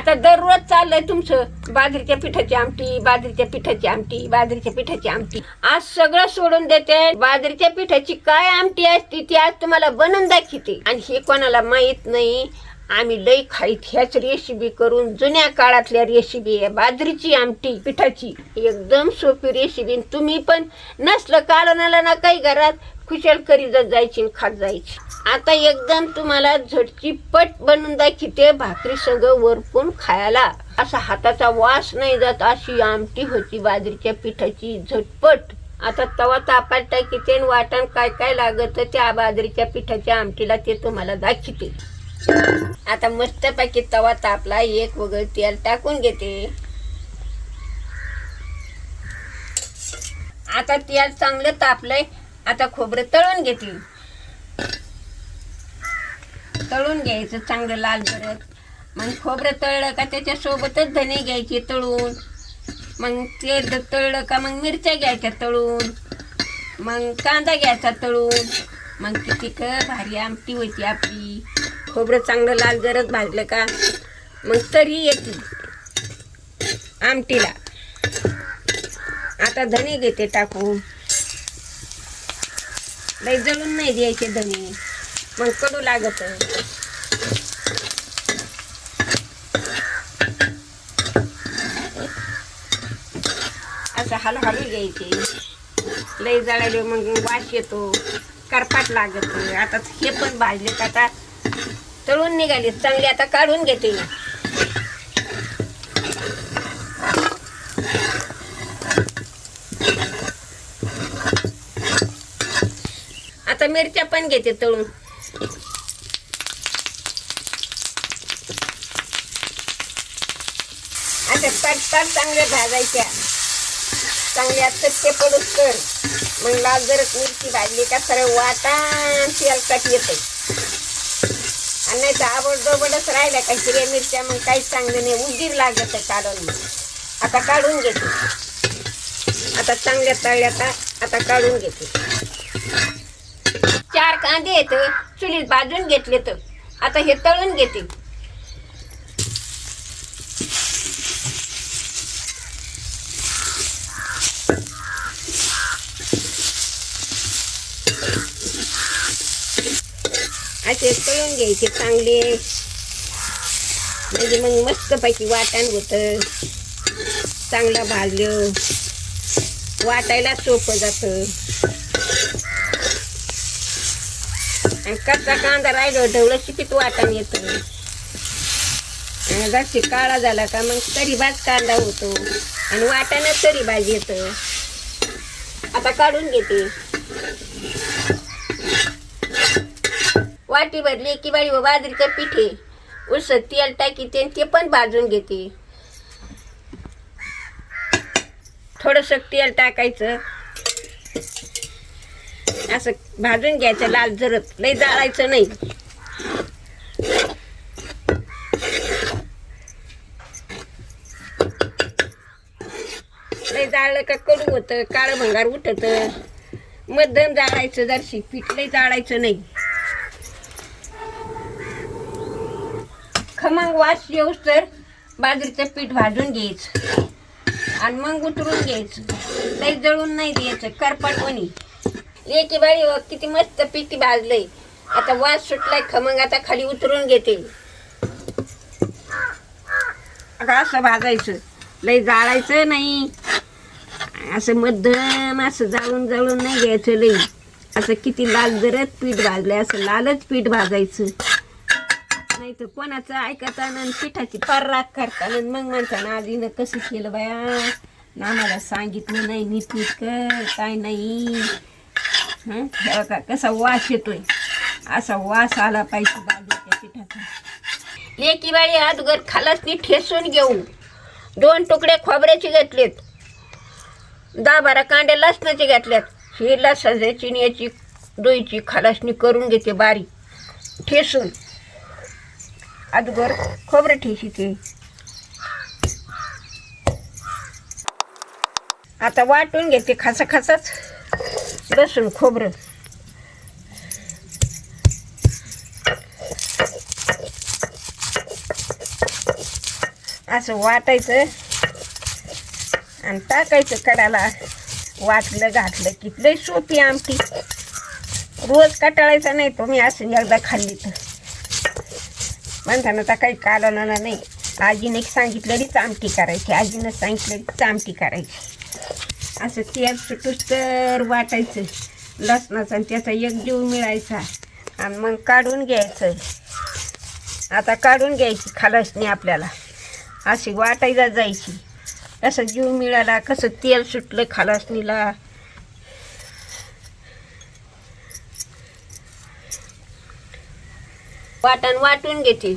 आता दररोज चाललंय तुमचं बाजरीच्या पिठाची आमटी, बाजरीच्या पिठाची आमटी, बाजरीच्या पिठाची आमटी. आज सगळं सोडून देते. बाजरीच्या पिठाची काय आमटी असते ती आज तुम्हाला बनवून दाखवते. आणि हे कोणाला माहित नाही, आम्ही लई खाईत ह्याच रेसिपी करून. जुन्या काळातल्या रेसिपी आहे बाजरीची आमटी पिठाची. एकदम सोपी रेसिपी. तुम्ही पण नसलं कालनाला ना काही घरात खुशाल करीत जायची खात जायची. आता एकदम तुम्हाला झटची पट बनवून दाखवते. भाकरी संग वरपून खायला असा हाताचा वास नाही जात अशी आमटी होती बाजरीच्या पिठाची झटपट. आता तवा तापात टाकीते. वाटण काय काय लागत त्या बाजरीच्या पिठाच्या आमटीला ते तुम्हाला दाखवते. आता मस्तपैकी तवा तापला. एक वगळ तेल टाकून घेते. आता तेल चांगलं तापलंय. आता खोबरं तळून घेते. तळून घ्यायचं चांगलं लाल करत. मग खोबरं तळलं का त्याच्यासोबतच धने घ्यायचे तळून. मग ते तळलं का मग मिरच्या घ्यायच्या तळून. मग कांदा घ्यायचा तळून. मग किती भारी आमटी होती आपली. खोबरं चांगलं लाल गरज भाजलं का मग तरी येते आमटीला. आता धने घेते टाकून. लई जळून नाही द्यायचे धने, मग कडू लागत. असं हलू घ्यायचे. लई जळाले मग वास येतो, करपाट लागत. आता हे पण भाजले. आता तळून निघाले चांगले. आता काढून घेते. आता मिरच्या पण घेते तळून. आता तडतड चांगल्या भाजायच्या. चांगल्या चटके पडूस तर मग लाल जर मिरची भाजली का सरळ वाटण तेलकट येते. आणि नाही तर आबडदोबडच राहिल्या का हिरव्या मिरच्या मग काहीच चांगलं नाही, उजीर लागत काढून. आता काढून घेते. आता चांगल्या तळल्या. आता काढून घेते. 4 कांदे येत चुलीत भाजून घेतले. तर आता हे तळून घेते. असे तळून घ्यायचे चांगले. म्हणजे मग मस्तपैकी वाटण होतं. चांगलं भाजलं वाटायला सोपं जातं. आणि कच्चा कांदा राहिलो ढवळं शिपीत वाटण येतं. आणि जास्ती काळा झाला का मग तरी भाज कांदा होतो आणि वाटाणं तरी भाजी येतं. आता काढून घेते. वाटी भरली की बाळी व बाजरीचं पिठे उस तेल टाकी ते पण भाजून घेते. थोडंसं तेल टाकायचं. असं भाजून घ्यायचं लाल जरत. लई जाळायचं नाही. लई जाळलं का कडू होतं, काळं भंगार उठत. मध्यम जाळायचं जरशी पीठ. लई जाळायचं नाही. खमंग वास येऊस तर बाजरीचं पीठ भाजून घ्यायचं आणि मग उतरून घ्यायचं. लई जळून नाही द्यायचं करपटवणी. एकी बाई किती मस्त पिठी भाजलंय. आता वास सुटलाय खमंग. आता खाली उतरून घेते. आता असं भाजायचं. लई जाळायचं नाही. असं मध्यम असं जाळून नाही घ्यायचं लई. असं किती लाल जरत पीठ भाजलंय असं लालच पीठ भाजायचं. नाही तर कोणाचं ऐकताना पिठाची पर्राक करताना मग म्हणताना आजीनं कसं केलं बाया ना मला सांगितलं नाही नीट कर काय नाही. बघा कसा वास येतोय. असा वास आला पाहिजे बाजरीच्या पिठाचा. लेकी बाळी अगोदर खालासनी ठेसून घेऊ. 2 तुकडे खोबऱ्याचे घेतलेत. 10-12 कांड्या लसणाचे घेतल्यात. ही लसणाची याची दोईची खालासनी करून घेते बारीक ठेसून. अगोदर खोबरं ठेशीचे. आता वाटून घेते खसाखसाच लसूण खोबरं. असं वाटायचं आणि टाकायचं कडाला. वाटलं घातलं की लय सोपी आमटी. रोज कटाळायचा नाही तो. मी असं एकदा खाल्ली तर म्हणताना तर काही कालवणार नाही. आजीने सांगितलेलीच आमटी करायची. आजीनं सांगितलेलीच आमटी करायची. असं तेल सुटूस तर वाटायचं लसणाचा आणि त्याचा एक जीव मिळायचा आणि मग काढून घ्यायचं. आता काढून घ्यायची खालसनी आपल्याला अशी वाटायला जायची. कसं जीव मिळाला, कसं तेल सुटलं खालसनीला. वाटून घेते.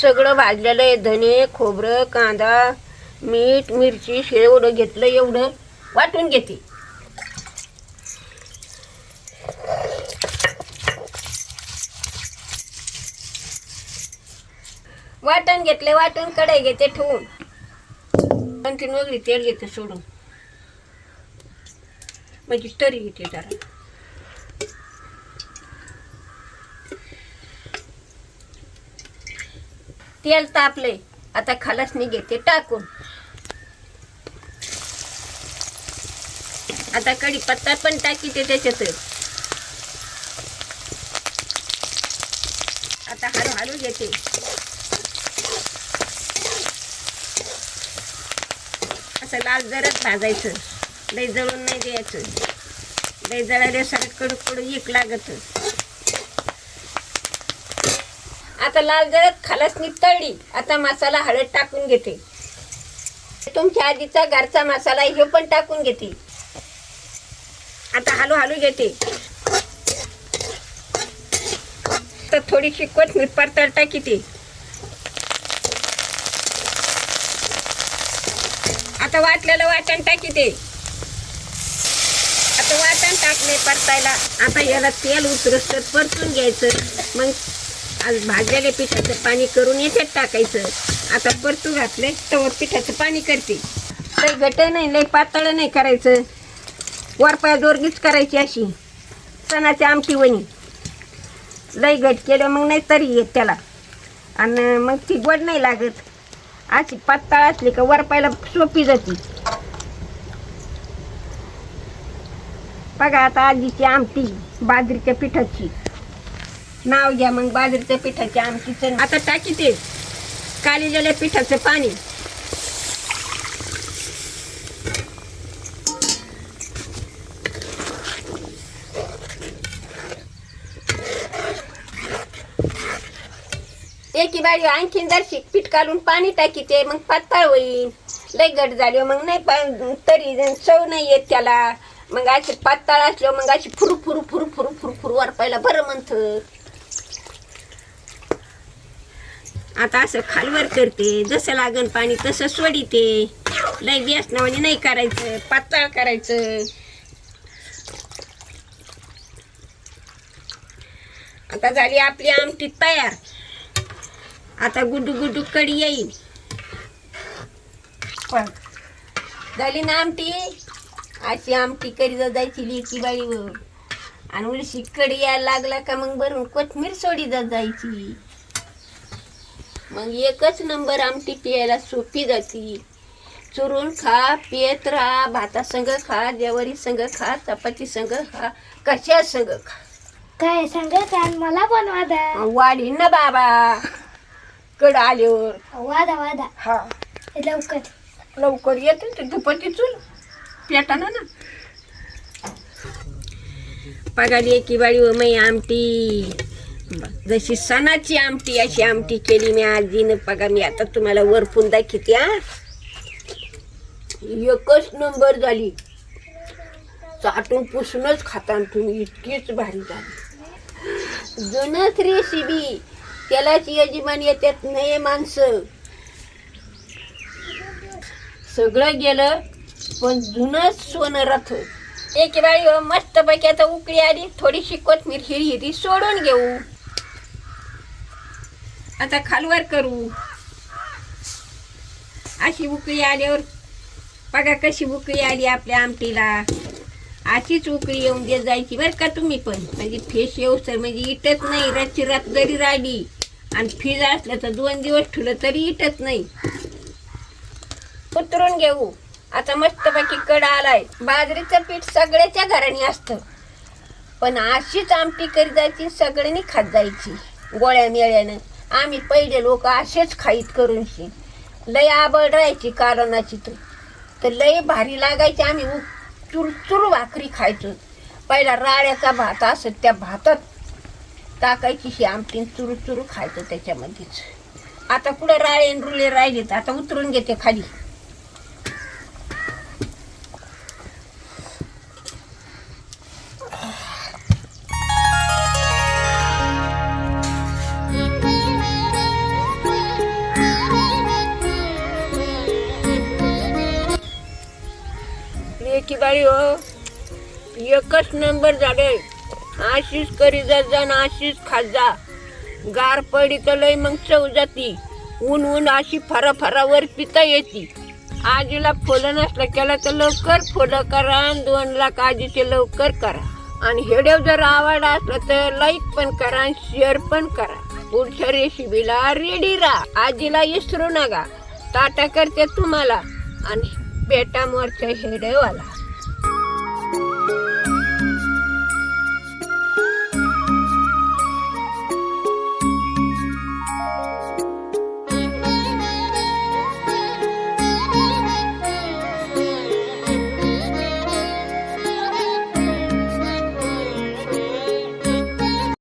सगळं भाजलेलं आहे. धने, खोबरं, कांदा, मीठ, मिरची एवढं घेतलं. एवढं वाटून घेते. वाटण घेतले. वाटून कढई घेते ठेवून. आणखी वगळी तेल घेते सोडून म्हणजे तरी घेते जरा. तेल तापले. आता खालसनी घेते टाकून. आता कढीपत्ता पण टाकीते त्याच्यात. आता हळूहळू घेते. असं लाल जरच भाजायचं. लई जळून नाही द्यायचं. लई जळाल्यासारखं कडू कडू एक लागत. आता लाल जरत खालसनी तळली. आता मसाला हळद टाकून घेते. तुमच्या आजीचा घरचा मसाला हे पण टाकून घेते. आता हळूहळू घेते. तर थोडीशी कोथिंबीर परताळ टाकीते. आता वाटलेलं वाटण टाकीते. आता वाटण टाकले परतायला. आता याला तेल उतरस तर परतून घ्यायचं. मग आज भाजलेल्या पिठाचं पाणी करून याच्यात टाकायचं. आता परतू घातले तर पिठाचं पाणी करते. लई घट नाही, लई पातळ नाही करायचं. वरपाय दोरगीच करायची अशी सणाची आमटी वणी. लई घट केलं मग नाही तरी येत त्याला आणि मग ती गोड नाही लागत. अशी पातळ असली का वरपायला सोपी जाते. बघा आता आजीची आमटी बाजरीच्या पिठाची. नाव घ्या मग बाजरीच्या पिठाची आमटीचं. आता टाकीते कालवलेल्या पिठाचं पाणी. एकी बारी आणखीन जरशी पीठ काढून पाणी टाकीते. मग पातळ होईल. लई घट झाली मग नाही तरी चव नाही येत त्याला. मग अशी पातळ असल्यावर मग अशी फुरू फुरू फुरू फुरू फुरू फुरू वरपायला बरं म्हणतं. आता असं खालवर करते. जसं लागन पाणी तसं सोडीते. लई बेसनावाने नाही करायचं, पातळ करायचं. आता झाली आपली आमटी तयार. आता गुडू गुडू कढी येईल. पण झाली ना आमटी. अशी आमटी करी जायची लेकी बाईवर. आणि उलशी कढी यायला लागला का मग भरून कोथिंबीर सोडी जायची. मग एकच नंबर आमटी पियायला सोपी जाती. चुरून खा, पियत राहा. भातासंग खा, ज्वारी संग खा, चपाती संग खा, कशा संग खा. काय सांगत आणि मला पण वादा. वाढीन ना बाबा कड आल्यावर. वादा वादा हा लवकर लवकर येते ते दुपटी चूल पेटाना ना. पगाली की बाळी व मै आमटी जशी सणाची आमटी अशी आमटी केली मी आजीनं. बघा मी आता तुम्हाला वरपून दाखवते. हा एकच नंबर झाली. चाटून पुसूनच खाता तुम्ही. इतकीच भारी झाली. जुनच रेसिपी. त्यालाच यजमान येतात नाही माणसं. सगळं गेलं पण जुनच सोनं रथ. एक बाई मस्त पैकी आता उकळी आली. थोडीशी कोथिंबीर हिरहिरी सोडून घेऊ. आता खालवर करू. अशी उकळी आल्यावर बघा कशी उकळी आली आपल्या आमटीला. अशीच उकळी येऊन दे जायची बरं का तुम्ही पण. म्हणजे फेस येऊसर म्हणजे इटत नाही. रातची रात जरी राहिली आणि फ्रीज असलं तर 2 दिवस ठेवलं तरी इटत नाही. उतरून घेऊ. आता मस्तपैकी कड आलाय. बाजरीचं पीठ सगळ्याच्या घराने असतं, पण अशीच आमटी करी जायची, सगळ्यांनी खात जायची गोळ्या मेळ्यानं. आम्ही पहिले लोक असेच खाईत करूनशी. लय आबळ राहायची कालवणाची तर लय भारी लागायची. आम्ही चुरचुर भाकरी खायचो. पहिला राळ्याचा भात असत, त्या भातात टाकायची ही आमटी, चुरू खायचं त्याच्यामध्येच. आता कुठं राळे रुले राहिलेत. आता उतरून घेते खाली. लेकी बाई हो, एकच नंबर झाले. अशीच करी जा ना, अशीच खात जा. गार पडी तर लय मग चव जाती. ऊन अशी फराफरावर पिता येते. आजीला फुलं नसलं केलं तर लवकर फुलं करा, 2 लाख आजीचे लवकर करा. आणि व्हिडिओ जर आवडला असला तर लाईक पण करा आणि शेअर पण करा. पुढच्या रेसिपीला रेडी राहा. आजीला विसरू नका. टाटा करते तुम्हाला आणि बेटा मोरच्या व्हिडिओला.